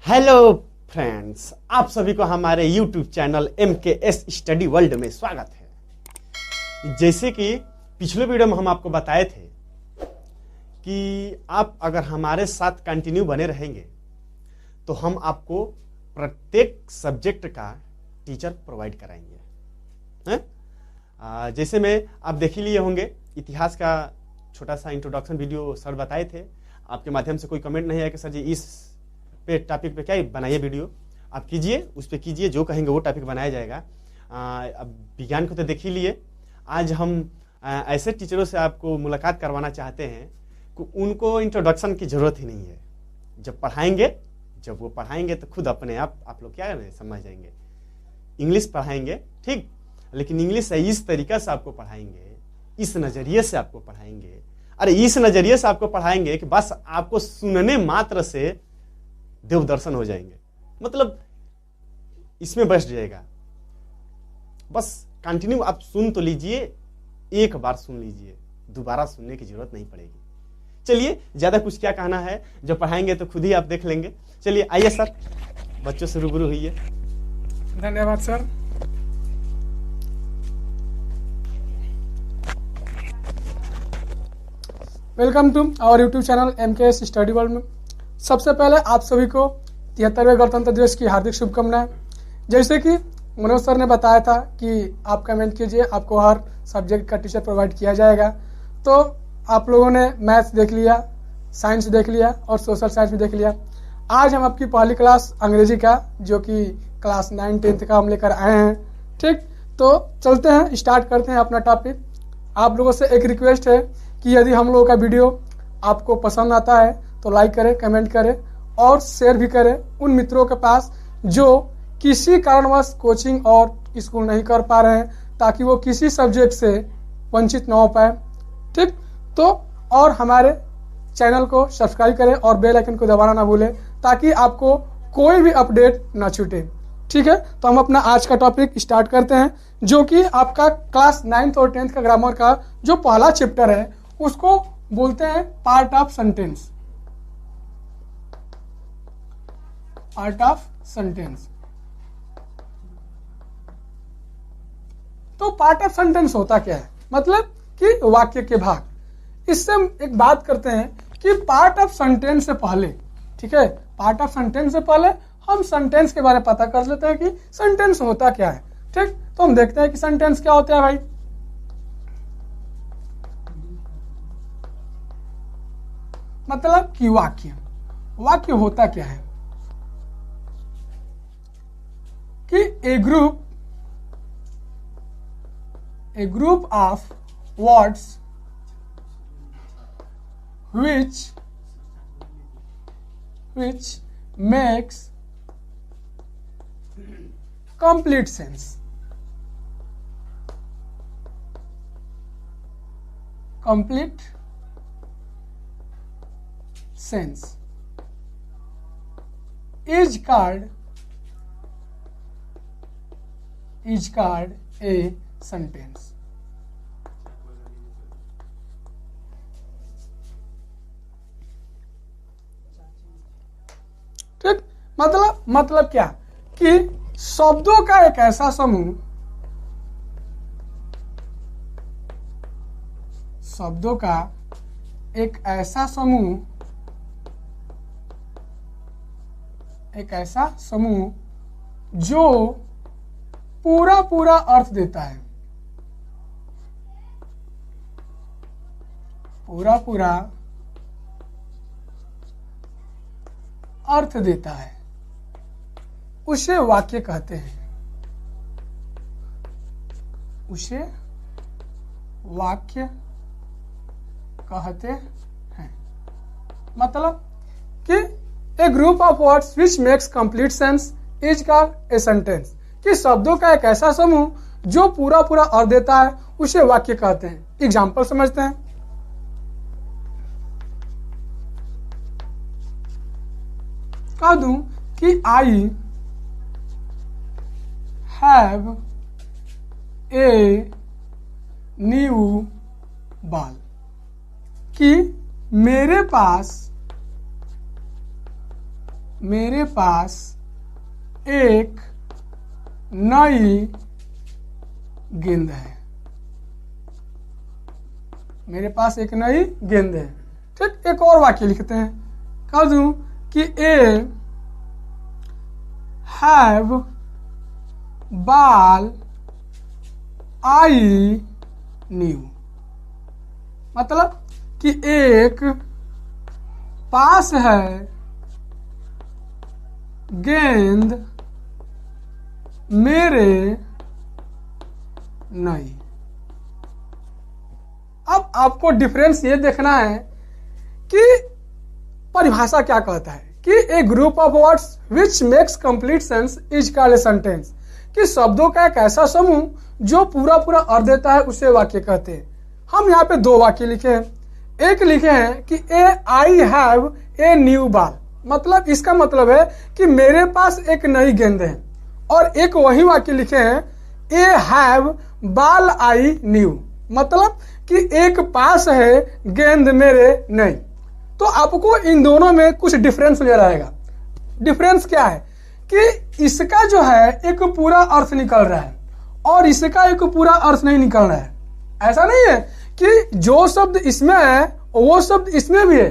Hello friends, आप सभी को हमारे YouTube channel MKS study world में स्वागत है। जैसे कि पिछले वीडियो में हम आपको बताए थे कि आप अगर हमारे साथ कंटिन्यू बने रहेंगे तो हम आपको प्रत्येक सब्जेक्ट का टीचर प्रोवाइड कराएंगे। जैसे में आप देख ही लिए होंगे, इतिहास का छोटा सा इंट्रोडक्शन वीडियो सर बताए थे। आपके माध्यम से कोई कमेंट नहीं है कि सर जी इस पे टॉपिक पे क्या बनाइए वीडियो, आप कीजिए, उस पे कीजिए, जो कहेंगे वो टॉपिक बनाया जाएगा। अब विज्ञान को तो देख ही लिए। आज हम ऐसे टीचरों से आपको मुलाकात करवाना चाहते हैं कि उनको इंट्रोडक्शन की ज़रूरत ही नहीं है। जब वो पढ़ाएंगे तो खुद अपने आप लोग क्या समझ जाएंगे। इंग्लिश पढ़ाएंगे ठीक, लेकिन इंग्लिश इस तरीक़ा से आपको पढ़ाएंगे, इस नज़रिए से आपको पढ़ाएंगे। अरे इस नज़रिए से आपको पढ़ाएंगे कि बस आपको सुनने मात्र से देव दर्शन हो जाएंगे, मतलब इसमें बस जाएगा। बस कंटिन्यू आप सुन तो लीजिए, एक बार सुन लीजिए, दोबारा सुनने की जरूरत नहीं पड़ेगी। चलिए, ज्यादा कुछ क्या कहना है, जब पढ़ाएंगे तो खुद ही आप देख लेंगे। चलिए आइए सर, बच्चों से रूबरू हुइए। धन्यवाद sir. Welcome to our YouTube channel MKS study world में। सबसे पहले आप सभी को 73वें गणतंत्र दिवस की हार्दिक शुभकामनाएं। जैसे कि मनोज सर ने बताया था कि आप कमेंट कीजिए, आपको हर सब्जेक्ट का टीचर प्रोवाइड किया जाएगा। तो आप लोगों ने मैथ्स देख लिया, साइंस देख लिया और सोशल साइंस भी देख लिया। आज हम आपकी पहली क्लास अंग्रेजी का, जो कि क्लास 9-10 का हम लेकर आए हैं। ठीक, तो चलते हैं, स्टार्ट करते हैं अपना टॉपिक। आप लोगों से एक रिक्वेस्ट है कि यदि हम लोगों का वीडियो आपको पसंद आता है तो लाइक करें, कमेंट करें और शेयर भी करें उन मित्रों के पास जो किसी कारणवश कोचिंग और स्कूल नहीं कर पा रहे हैं, ताकि वो किसी सब्जेक्ट से वंचित न हो पाए। ठीक, तो और हमारे चैनल को सब्सक्राइब करें और बेल आइकन को दबाना ना भूलें, ताकि आपको कोई भी अपडेट ना छूटे। ठीक है, तो हम अपना आज का टॉपिक स्टार्ट करते हैं, जो कि आपका क्लास 9th और 10th का ग्रामर का जो पहला चैप्टर है उसको बोलते हैं part of sentence. Part of sentence. तो पार्ट ऑफ सेंटेंस होता क्या है, मतलब कि वाक्य के भाग। इससे हम एक बात करते हैं कि पार्ट ऑफ सेंटेंस से पहले, ठीक है, पार्ट ऑफ सेंटेंस से पहले हम सेंटेंस के बारे में पता कर लेते हैं कि सेंटेंस होता क्या है। ठीक, तो हम देखते हैं कि सेंटेंस क्या होता है भाई। मतलब कि वाक्य होता क्या है कि a group of words which makes complete sense. Complete sense is called a sentence. ठीक, मतलब क्या कि शब्दों का एक ऐसा समूह, एक ऐसा समूह जो पूरा अर्थ देता है, पूरा अर्थ देता है, उसे वाक्य कहते हैं। उसे वाक्य कहते हैं। मतलब कि a group of words which makes complete sense is called a sentence, कि शब्दों का एक ऐसा समूह जो पूरा अर्थ देता है उसे वाक्य कहते हैं। एग्जाम्पल समझते हैं। कह दूं कि आई हैव ए न्यू बॉल, कि मेरे पास मेरे पास एक नई गेंद है। मेरे पास एक नई गेंद है। ठीक, एक और वाक्य लिखते हैं। कह दूं कि A have ball I knew, मतलब कि एक पास है गेंद मेरे नहीं। अब आपको डिफरेंस ये देखना है कि परिभाषा क्या कहता है कि a group of words which makes complete sense is called a sentence, कि शब्दों का एक ऐसा समूह जो पूरा पूरा अर्थ देता है उसे वाक्य कहते हैं। हम यहाँ पे दो वाक्य लिखे हैं। एक लिखे हैं कि a I have a new ball, मतलब इसका मतलब है कि मेरे पास एक नई गेंद है। और एक वही वाक्य लिखे हैं A have ball I knew, मतलब कि एक पास है गेंद मेरे नहीं। तो आपको इन दोनों में कुछ डिफरेंस नजर आएगा। डिफरेंस क्या है कि इसका जो है एक पूरा अर्थ निकल रहा है और इसका एक पूरा अर्थ नहीं निकल रहा है। ऐसा नहीं है कि जो शब्द इसमें है वो शब्द इसमें भी है,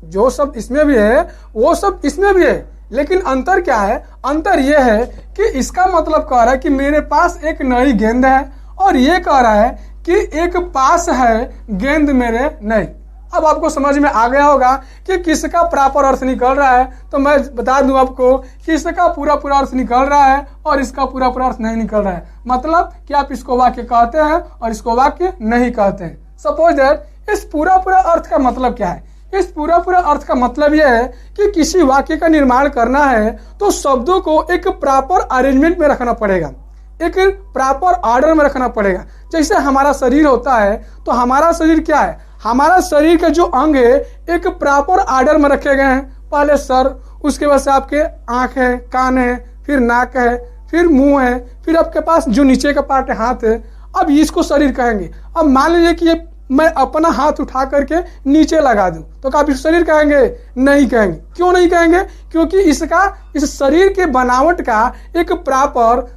जो शब्द इसमें भी है वो शब्द इसमें भी है, लेकिन अंतर क्या है? अंतर यह है कि इसका मतलब कह रहा है कि मेरे पास एक नई गेंद है और ये कह रहा है कि एक पास है गेंद मेरे नहीं। अब आपको समझ में आ गया होगा कि किसका प्रॉपर अर्थ निकल रहा है। तो मैं बता दूं आपको कि इसका पूरा पूरा अर्थ निकल रहा है और इसका पूरा पूरा अर्थ नहीं निकल रहा है। मतलब कि आप इसको वाक्य कहते हैं और इसको वाक्य नहीं कहते हैं। सपोज दैट इस पूरा पूरा अर्थ का मतलब क्या है? इस पूरा पूरा अर्थ का मतलब यह है कि किसी वाक्य का निर्माण करना है तो शब्दों को एक प्रॉपर अरेंजमेंट में रखना पड़ेगा, एक प्रॉपर ऑर्डर में रखना पड़ेगा। जैसे हमारा शरीर होता है तो हमारा शरीर क्या है? हमारा शरीर के जो अंग है एक प्रॉपर ऑर्डर में रखे गए हैं। पहले सर, उसके बाद से आपके आंख है, कान है, फिर नाक है, फिर मुंह है, फिर आपके पास जो नीचे का पार्ट है हाथ है। अब इसको शरीर कहेंगे। अब मान लीजिए कि ये मैं अपना हाथ उठा करके नीचे लगा दूं तो क्या आप इस शरीर कहेंगे? नहीं कहेंगे। क्यों नहीं कहेंगे? क्योंकि इसका इस शरीर के बनावट का एक प्रॉपर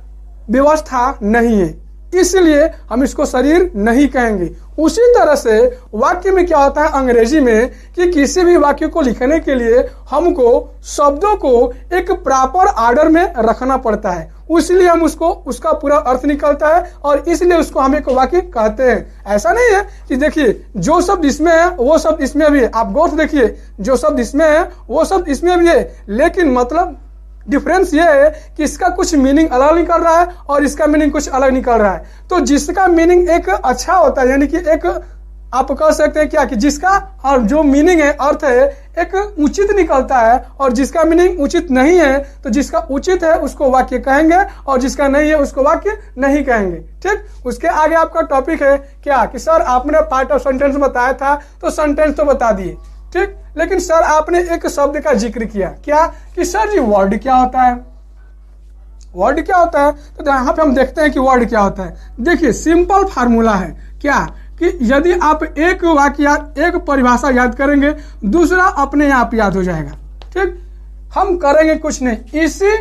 व्यवस्था नहीं है, इसलिए हम इसको शरीर नहीं कहेंगे। उसी तरह से वाक्य में क्या होता है अंग्रेजी में कि किसी भी वाक्य को लिखने के लिए हमको शब्दों को एक प्रॉपर ऑर्डर में रखना पड़ता है, इसलिए हम उसका पूरा अर्थ निकलता है और इसलिए उसको हम एक वाक्य कहते हैं। ऐसा नहीं है कि देखिए जो शब्द इसमें है वो शब्द इसमें भी है। आप गौर से देखिए, जो शब्द इसमें है वो शब्द इसमें भी है, लेकिन मतलब डिफरेंस ये है कि इसका कुछ मीनिंग अलग निकल रहा है और इसका मीनिंग कुछ अलग निकल रहा है। तो जिसका मीनिंग एक अच्छा होता है, यानी कि एक आप कह सकते हैं क्या कि जिसका और जो मीनिंग है, अर्थ है, एक उचित निकलता है, और जिसका मीनिंग उचित नहीं है तो जिसका उचित है उसको वाक्य कहेंगे और जिसका नहीं है उसको वाक्य नहीं कहेंगे। ठीक, उसके आगे आपका टॉपिक है क्या कि सर आपने पार्ट ऑफ सेंटेंस बताया था तो सेंटेंस तो बता दिए, ठीक, लेकिन सर आपने एक शब्द का जिक्र किया क्या कि सर जी वर्ड क्या होता है? वर्ड क्या होता है? तो यहाँ पे हम देखते हैं कि वर्ड क्या होता है। देखिए सिंपल फार्मूला है क्या कि यदि आप एक वाक्य एक परिभाषा याद करेंगे दूसरा अपने आप याद हो जाएगा। ठीक, हम करेंगे कुछ नहीं, इसी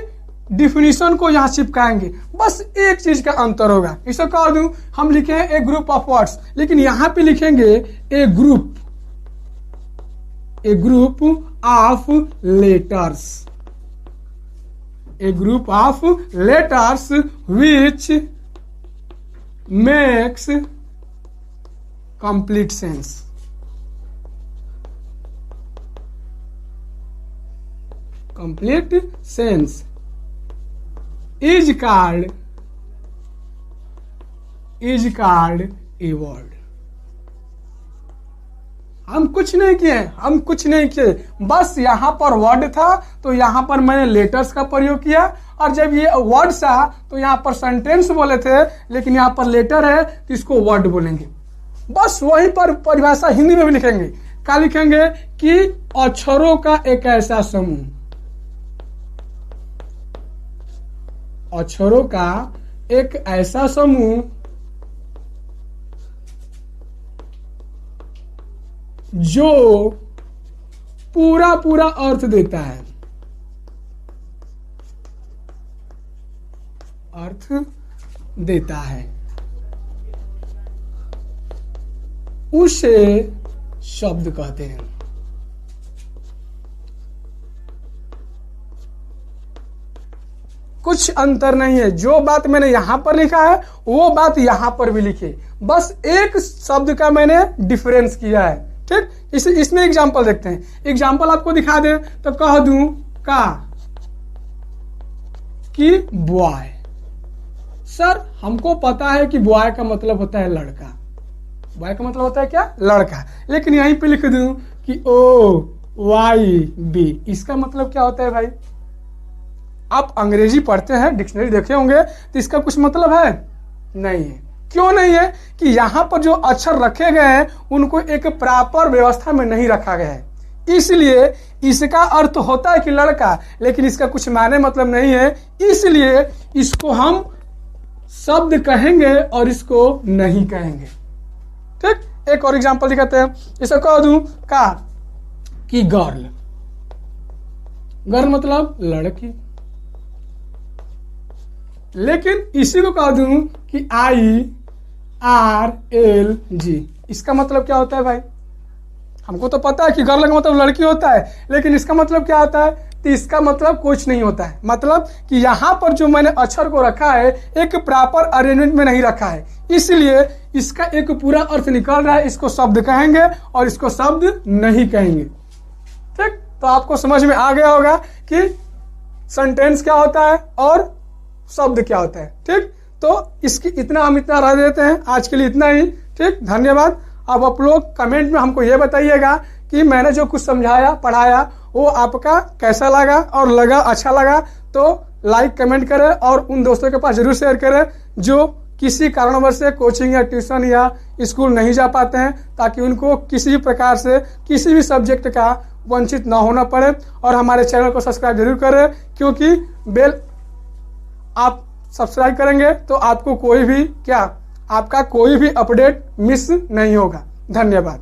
डिफिनीशन को यहाँ चिपकाएंगे, बस एक चीज का अंतर होगा। इसे कह दूं हम लिखे हैं ए ग्रुप ऑफ वर्ड्स, लेकिन यहाँ पे लिखेंगे a group of letters, a group of letters which makes complete sense. Complete sense is called a word। हम कुछ नहीं किए, बस यहां पर वर्ड था तो यहां पर मैंने लेटर्स का प्रयोग किया, और जब ये वर्ड था तो यहां पर सेंटेंस बोले थे, लेकिन यहां पर लेटर है तो इसको वर्ड बोलेंगे। बस वहीं पर परिभाषा हिंदी में भी लिखेंगे। क्या लिखेंगे कि अक्षरों का एक ऐसा समूह, अक्षरों का एक ऐसा समूह जो पूरा पूरा अर्थ देता है, अर्थ देता है उसे शब्द कहते हैं। कुछ अंतर नहीं है, जो बात मैंने यहां पर लिखा है वो बात यहां पर भी लिखी, बस एक शब्द का मैंने डिफरेंस किया है। ठीक, इसमें एग्जांपल देखते हैं। एग्जांपल आपको दिखा दे तो कह दूं का कि बॉय। सर हमको पता है कि बॉय का मतलब होता है लड़का, बॉय का मतलब होता है क्या, लड़का, लेकिन यहीं पे लिख दूं कि OYB, इसका मतलब क्या होता है भाई? आप अंग्रेजी पढ़ते हैं, डिक्शनरी देखे होंगे, तो इसका कुछ मतलब है नहीं है। क्यों नहीं है? कि यहां पर जो अक्षर रखे गए हैं उनको एक प्रॉपर व्यवस्था में नहीं रखा गया है, इसलिए इसका अर्थ होता है कि लड़का, लेकिन इसका कुछ मायने मतलब नहीं है, इसलिए इसको हम शब्द कहेंगे और इसको नहीं कहेंगे। ठीक, एक और एग्जांपल दिखाते हैं। इसे कह दूं का कि गर्ल, गर्ल मतलब लड़की, लेकिन इसी को कह दूं कि IRLG, इसका मतलब क्या होता है भाई? हमको तो पता है कि गर्ल का मतलब लड़की होता है, लेकिन इसका मतलब क्या होता है? तो इसका मतलब कुछ नहीं होता है, मतलब कि यहां पर जो मैंने अक्षर को रखा है एक प्रॉपर अरेंजमेंट में नहीं रखा है, इसलिए इसका एक पूरा अर्थ निकल रहा है। इसको शब्द कहेंगे और इसको शब्द नहीं कहेंगे। ठीक, तो आपको समझ में आ गया होगा कि सेंटेंस क्या होता है और शब्द क्या होता है। ठीक, तो इसकी हम इतना रह देते हैं, आज के लिए इतना ही। ठीक, धन्यवाद। अब आप लोग कमेंट में हमको ये बताइएगा कि मैंने जो कुछ समझाया पढ़ाया वो आपका कैसा लगा, और लगा अच्छा लगा तो लाइक कमेंट करें और उन दोस्तों के पास जरूर शेयर करें जो किसी कारणवश से कोचिंग या ट्यूशन या स्कूल नहीं जा पाते हैं, ताकि उनको किसी भी प्रकार से किसी भी सब्जेक्ट का वंचित ना होना पड़े। और हमारे चैनल को सब्सक्राइब जरूर करें, क्योंकि बेल आप सब्सक्राइब करेंगे तो आपको कोई भी अपडेट मिस नहीं होगा। धन्यवाद।